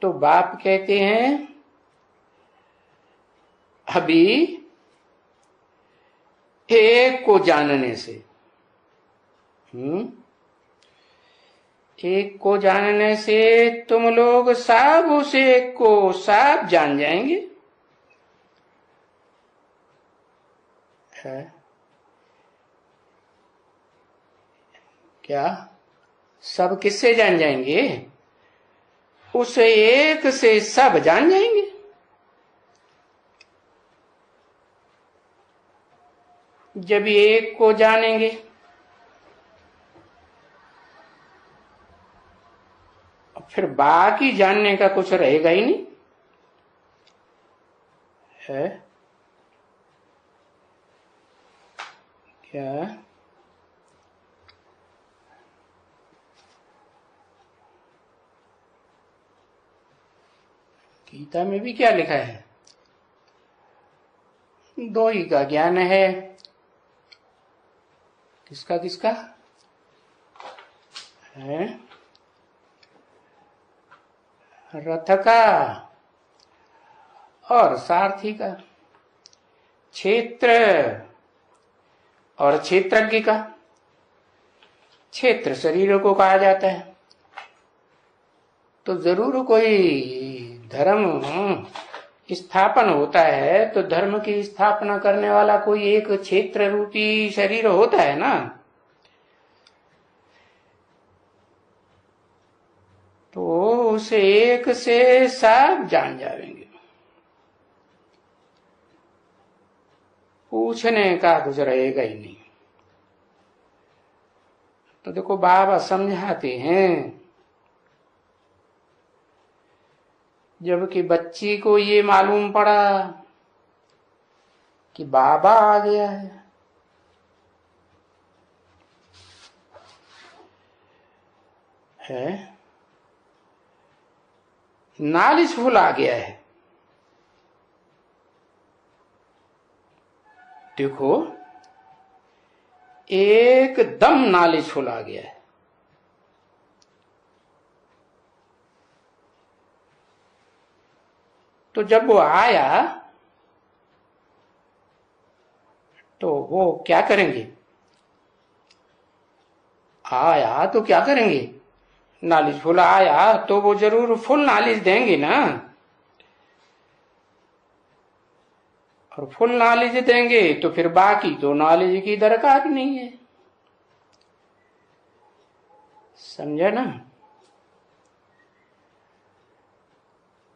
तो बाप कहते हैं अभी एक को जानने से, एक को जानने से तुम लोग सब उस एक को सब जान जाएंगे। है क्या? सब किससे जान जाएंगे? उस एक से सब जान जाएंगे। जब एक को जानेंगे फिर बाकी जानने का कुछ रहेगा ही नहीं। है क्या? गीता में भी क्या लिखा है? दो ही का ज्ञान है। किसका किसका है? रथ का और सारथी का, क्षेत्र और क्षेत्रज्ञ का। क्षेत्र शरीर को कहा जाता है। तो जरूर कोई धर्म स्थापन होता है तो धर्म की स्थापना करने वाला कोई एक क्षेत्र रूपी शरीर होता है ना। तो उस एक से सब जान जाएंगे। पूछने का कुछ रहेगा ही नहीं। तो देखो बाबा समझाते हैं, जबकि बच्ची को ये मालूम पड़ा कि बाबा आ गया है, नालिश फूल आ गया है। देखो एकदम नालिश फूल आ गया है। तो जब वो आया तो वो क्या करेंगे? आया तो क्या करेंगे? नालिश फूल आया तो वो जरूर फुल नालिश देंगे ना। और फुल नालिश देंगे तो फिर बाकी तो नालिश की दरकार नहीं है। समझा ना?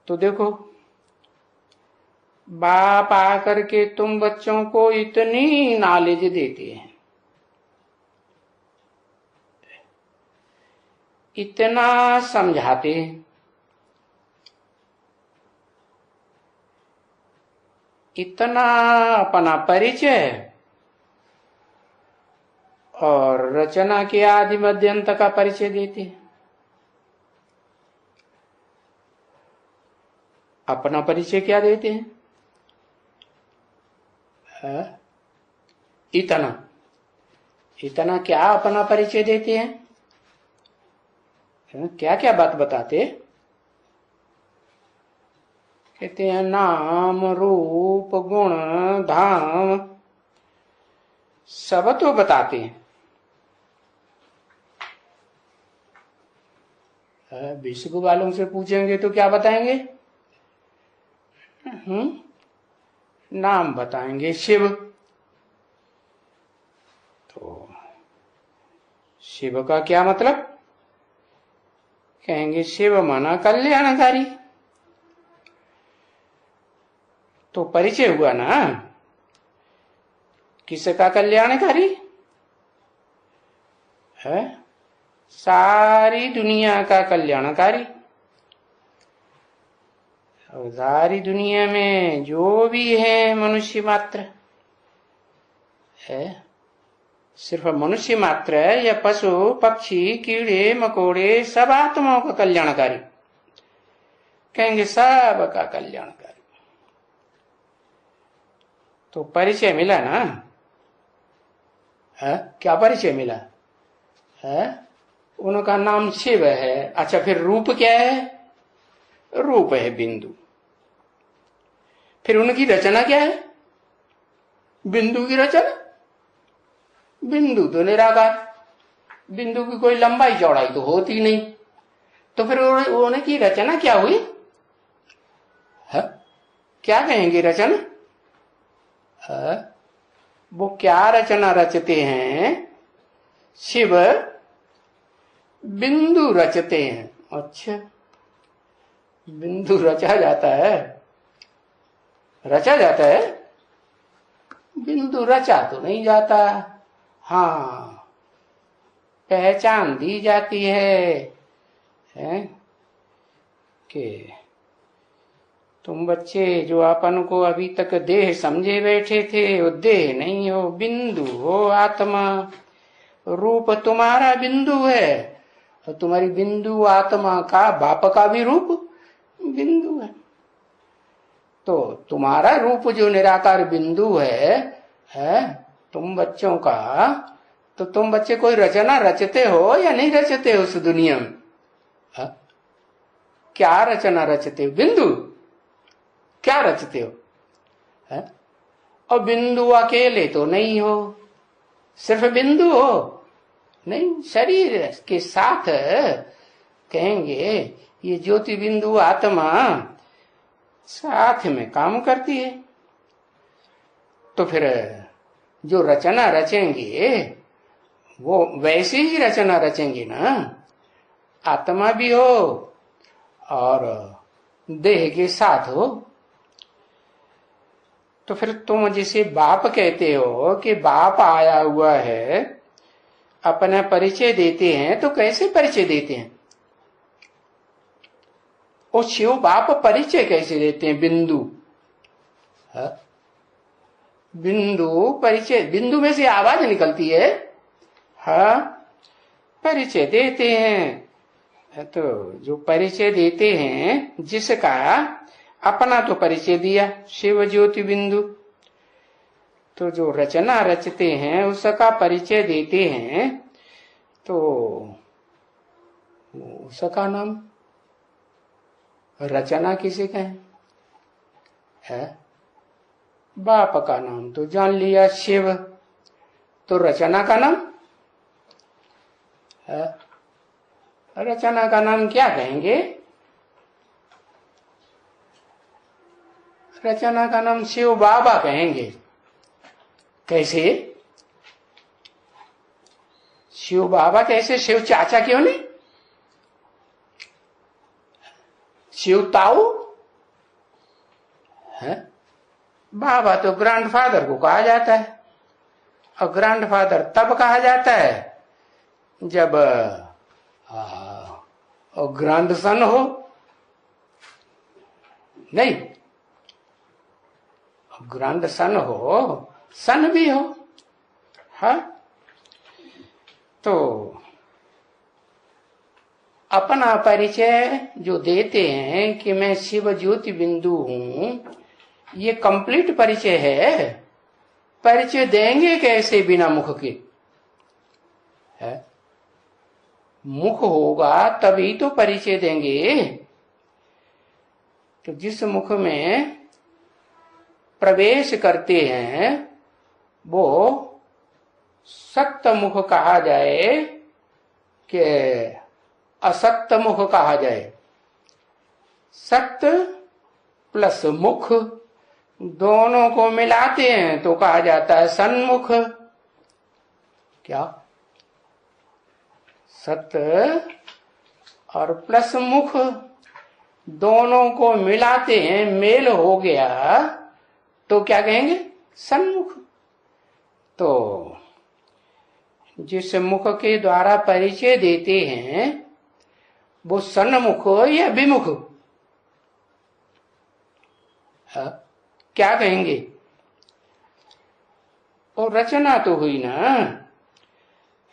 तो देखो बाप आकर के तुम बच्चों को इतनी नॉलेज देते हैं, इतना समझाते हैं, इतना अपना परिचय और रचना के आदि मध्यंत का परिचय देते हैं। अपना परिचय क्या देते हैं? इतना इतना क्या अपना परिचय देते हैं? क्या क्या बात बताते? कहते हैं नाम रूप गुण धाम सब तो बताते हैं। विश्व वालों से पूछेंगे तो क्या बताएंगे? नाम बताएंगे शिव। तो शिव का क्या मतलब? कहेंगे शिव माना कल्याणकारी। तो परिचय हुआ ना किसका कल्याणकारी है? सारी दुनिया का कल्याणकारी। और सारी दुनिया में जो भी है मनुष्य मात्र है, सिर्फ मनुष्य मात्र है या पशु पक्षी कीड़े मकोड़े सब आत्माओं का कल्याणकारी। कहेंगे सब का कल्याणकारी। तो परिचय मिला ना? है क्या परिचय मिला है? उनका नाम शिव है। अच्छा फिर रूप क्या है? रूप है बिंदु। फिर उनकी रचना क्या है? बिंदु की रचना। बिंदु तो निराकार, बिंदु की कोई लंबाई चौड़ाई तो होती नहीं, तो फिर उनकी रचना क्या हुई? है? क्या कहेंगे रचना? वो क्या रचना रचते हैं? शिव बिंदु रचते हैं। अच्छा, बिंदु रचा जाता है? रचा जाता है? बिंदु रचा तो नहीं जाता। हाँ, पहचान दी जाती है कि तुम बच्चे जो अपन को अभी तक देह समझे बैठे थे, वो देह नहीं हो, बिंदु हो, आत्मा। रूप तुम्हारा बिंदु है, और तुम्हारी बिंदु आत्मा का बाप का भी रूप बिंदु है। तो तुम्हारा रूप जो निराकार बिंदु है तुम बच्चों का, तो तुम बच्चे कोई रचना रचते हो या नहीं रचते हो उस दुनिया में? क्या रचना रचते हो? बिंदु क्या रचते हो? और बिंदु अकेले तो नहीं हो, सिर्फ बिंदु हो नहीं, शरीर के साथ कहेंगे ये ज्योति बिंदु आत्मा साथ में काम करती है। तो फिर जो रचना रचेंगे वो वैसी ही रचना रचेंगे ना, आत्मा भी हो और देह के साथ हो। तो फिर तुम जिसे बाप कहते हो कि बाप आया हुआ है, अपना परिचय देते हैं, तो कैसे परिचय देते हैं? वो शिव बाप परिचय कैसे देते हैं? बिंदु बिंदु परिचय, बिंदु में से आवाज निकलती है। हाँ, परिचय देते हैं। तो जो परिचय देते हैं, जिसका अपना तो परिचय दिया शिव ज्योति बिंदु, तो जो रचना रचते हैं उसका परिचय देते हैं, तो उसका नाम रचना किसे कहें? बाप का नाम तो जान लिया शिव, तो रचना का नाम रचना का नाम क्या कहेंगे? रचना का नाम शिव बाबा कहेंगे। कैसे? शिव बाबा कैसे? शिव चाचा क्यों नहीं? शिव ताऊ है? बाबा तो ग्रैंडफादर को कहा जाता है, और ग्रैंडफादर तब कहा जाता है जब ग्रैंडसन हो, नहीं ग्रैंडसन हो, सन भी हो। हाँ, तो अपना परिचय जो देते हैं कि मैं शिव ज्योति बिंदु हूं, ये कंप्लीट परिचय है। परिचय देंगे कैसे बिना मुख के? है? मुख होगा तभी तो परिचय देंगे। तो जिस मुख में प्रवेश करते हैं वो सत्य मुख कहा जाए कि असत्य मुख कहा जाए? सत्य प्लस मुख दोनों को मिलाते हैं तो कहा जाता है सन्मुख। क्या? सत्य और प्लस मुख दोनों को मिलाते हैं, मेल हो गया तो क्या कहेंगे? सन्मुख। तो जिस मुख के द्वारा परिचय देते हैं वो सन्मुख या विमुख? क्या कहेंगे? और रचना तो हुई ना,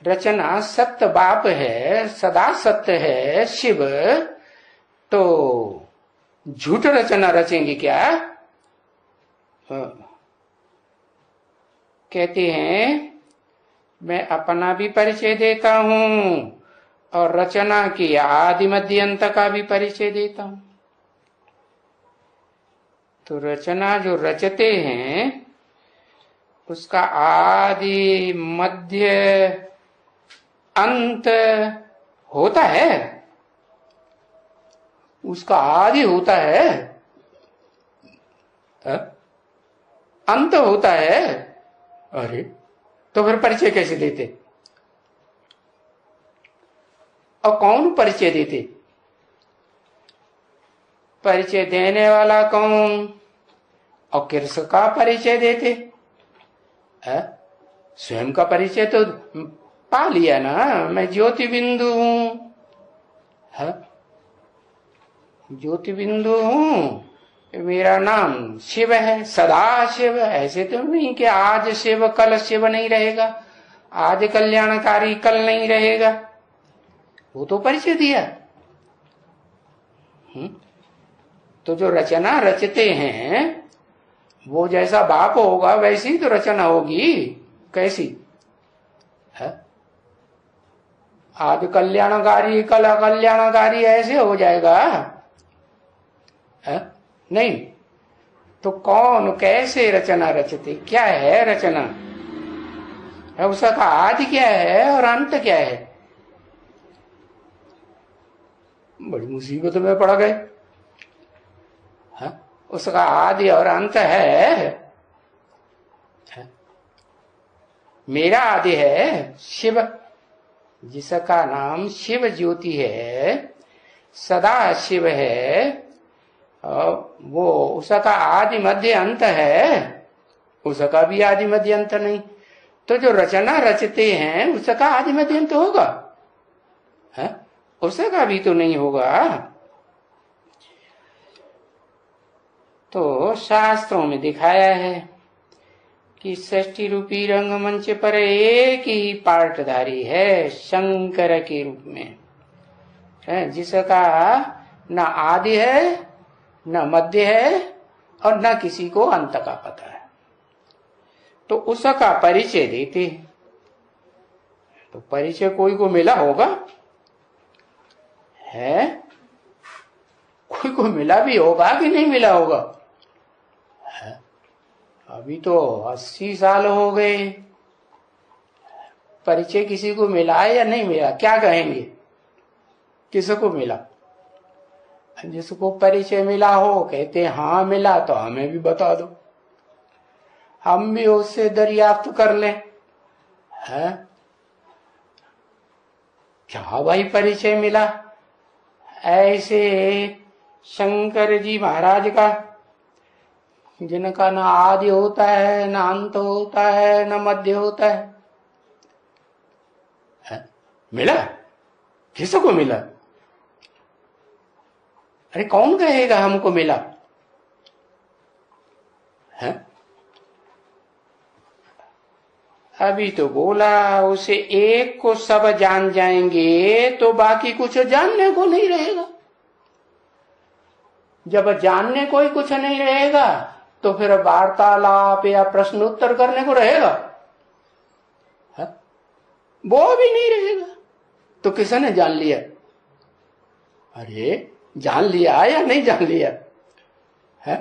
रचना सत्य बाप है, सदा सत्य है शिव, तो झूठ रचना रचेंगे क्या? कहते हैं मैं अपना भी परिचय देता हूं और रचना की आदि मध्य अंत का भी परिचय देता हूं। तो रचना जो रचते हैं उसका आदि मध्य अंत होता है, उसका आदि होता है, अंत होता है। अरे तो फिर परिचय कैसे देते? और कौन परिचय देते? परिचय देने वाला कौन और किसका परिचय देते? स्वयं का परिचय तो पा लिया ना, मैं ज्योति बिंदु हूं, ज्योति बिंदु हूं, मेरा नाम शिव है, सदा शिव। ऐसे तो नहीं कि आज शिव कल शिव नहीं रहेगा, आज कल्याणकारी कल नहीं रहेगा, वो तो परिचय दिया। तो जो रचना रचते हैं वो जैसा बाप होगा वैसी ही तो रचना होगी। कैसी है? आज कल्याणकारी कल अकल्याणकारी ऐसे हो जाएगा है? नहीं। तो कौन कैसे रचना रचते? क्या है रचना है? उसका आदि क्या है और अंत क्या है? बड़ी मुसीबत में पड़ गए। उसका आदि और अंत है। मेरा आदि है शिव, जिसका नाम शिव ज्योति है, सदा शिव है, और वो उसका आदि मध्य अंत है, उसका भी आदि मध्य अंत नहीं। तो जो रचना रचते हैं उसका आदि मध्य अंत होगा है? उसका भी तो नहीं होगा। तो शास्त्रों में दिखाया है कि सृष्टि रूपी रंगमंच पर एक ही पार्टधारी है शंकर के रूप में है, जिसका न आदि है न मध्य है और न किसी को अंत का पता है। तो उसका परिचय देते। तो परिचय कोई को मिला होगा है? कोई को मिला भी होगा कि नहीं मिला होगा? अभी तो 80 साल हो गए, परिचय किसी को मिला है या नहीं मिला? क्या कहेंगे? किसको मिला? जिसको परिचय मिला हो कहते हाँ मिला, तो हमें भी बता दो, हम भी उससे दरियाफ्त कर लें है? क्या भाई परिचय मिला? ऐसे शंकर जी महाराज का, जिनका न आदि होता है न अंत होता है न मध्य होता है? मिला? किसको मिला? अरे कौन कहेगा हमको मिला है? अभी तो बोला उसे एक को सब जान जाएंगे तो बाकी कुछ जानने को नहीं रहेगा। जब जानने को ही कुछ नहीं रहेगा तो फिर वार्तालाप या प्रश्न उत्तर करने को रहेगा है? वो भी नहीं रहेगा। तो किसने जान लिया? अरे जान लिया या नहीं जान लिया है?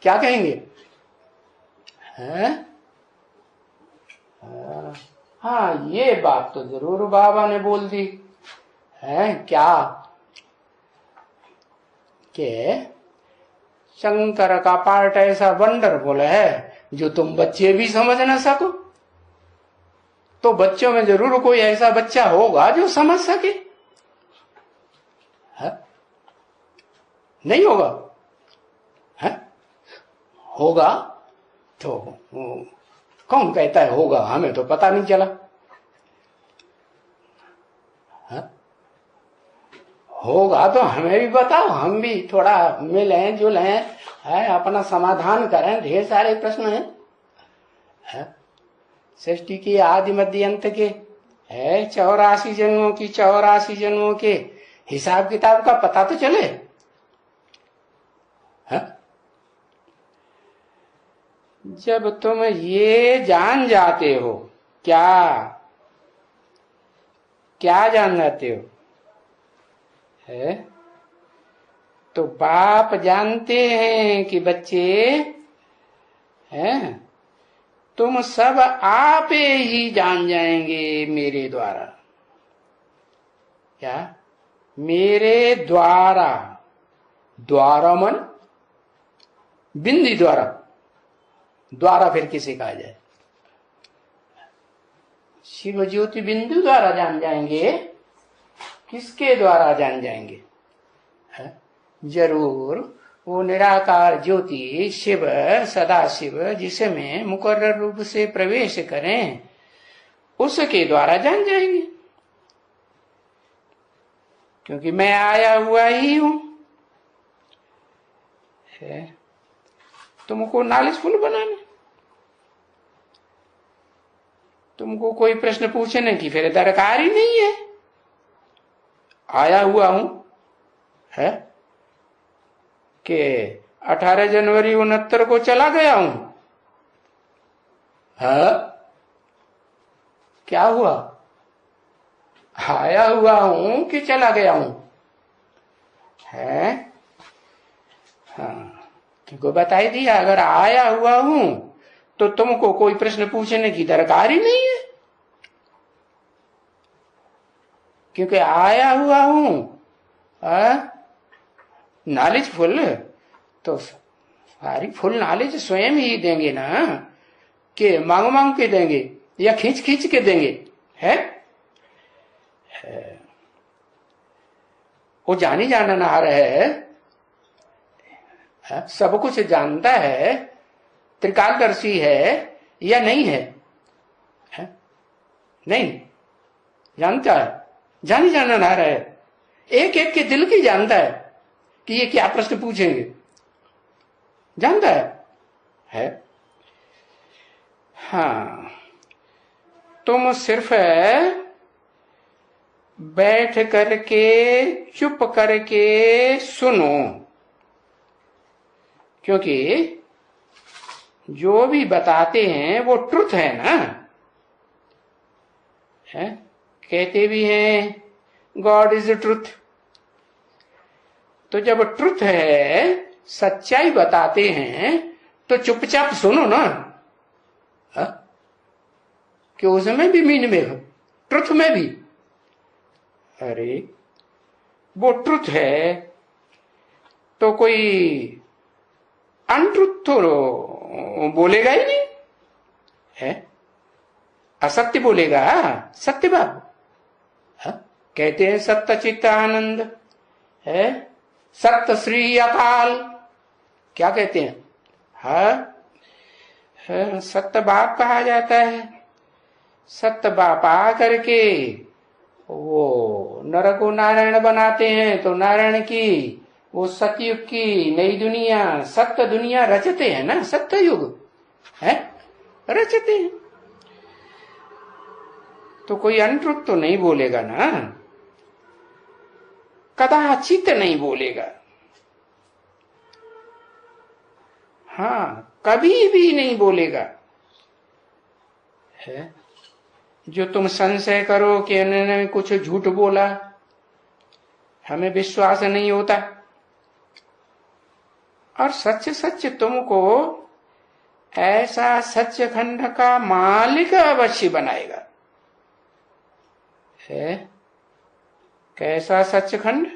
क्या कहेंगे है? हाँ ये बात तो जरूर बाबा ने बोल दी है। क्या के शंकर का पार्ट ऐसा वंडरफुल है जो तुम बच्चे भी समझ ना सको। तो बच्चों में जरूर कोई ऐसा बच्चा होगा जो समझ सके है? नहीं होगा है? होगा तो कौन कहता है होगा? हमें तो पता नहीं चला है? होगा तो हमें भी बताओ, हम भी थोड़ा मिलें जुलें है, अपना समाधान करें। ढेर सारे प्रश्न है? सृष्टि की आदि मध्य अंत के है 84 जन्मों की 84 जन्मों के हिसाब किताब का पता तो चले है? जब तुम ये जान जाते हो, क्या क्या जान जाते हो है? तो बाप जानते हैं कि बच्चे हैं, तुम सब आप ही जान जाएंगे मेरे द्वारा। क्या? मेरे द्वारा। द्वारा मन बिंदी द्वारा। द्वारा फिर किसे कहा जाए? शिव ज्योति बिंदु द्वारा जान जाएंगे। किसके द्वारा जान जाएंगे? है? जरूर वो निराकार ज्योति शिव, सदा शिव, जिसमें मुकर्रर रूप से प्रवेश करें, उसके द्वारा जान जाएंगे। क्योंकि मैं आया हुआ ही हूं। तुमको नॉलेजफुल बनाने, तुमको कोई प्रश्न पूछने की फिर दरकार ही नहीं है। आया हुआ हूं है कि 18 जनवरी 69 को चला गया हूं। है? क्या हुआ? आया हुआ हूं कि चला गया हूं? है? हाँ, तुमको बताई दिया। अगर आया हुआ हूं तो तुमको कोई प्रश्न पूछने की दरकार ही नहीं है, क्योंकि आया हुआ हूं। नॉलेज फुल तो सारी फुल नॉलेज स्वयं ही देंगे ना, कि मांग मांग के देंगे या खींच खींच के देंगे? है? वो जानी जाननार है, सब कुछ जानता है, त्रिकालदर्शी है या नहीं है? नहीं जानता है, जानी जाननार है। एक एक के दिल की जानता है कि ये क्या प्रश्न पूछेंगे, जानता है? हाँ, तुम सिर्फ बैठ करके चुप करके सुनो, क्योंकि जो भी बताते हैं वो ट्रुथ है ना। है? कहते भी हैं गॉड इज ट्रुथ। तो जब ट्रुथ है, सच्चाई बताते हैं, तो चुपचाप सुनो ना। हा? कि उसमें भी मीन में हो, ट्रुथ में भी। अरे वो ट्रुथ है तो कोई अनट्रुथ तो बोलेगा ही नहीं है। असत्य बोलेगा सत्य बाबू। कहते हैं सत्य चित्त आनंद है, सत्य श्री अकाल। क्या कहते हैं? सत्य बाप कहा जाता है। सत्य बाप आ करके वो नर को नारायण बनाते हैं, तो नारायण की वो सतयुग की नई दुनिया, सत्य दुनिया रचते हैं ना। सत्य युग है, रचते हैं। तो कोई अनट्रुथ तो नहीं बोलेगा ना, कदाचित नहीं बोलेगा। हाँ, कभी भी नहीं बोलेगा। है? जो तुम संशय करो कि उन्होंने कुछ झूठ बोला, हमें विश्वास नहीं होता। और सच सच तुमको ऐसा सचखंड का मालिक अवश्य बनाएगा। है? कैसा सचखंड?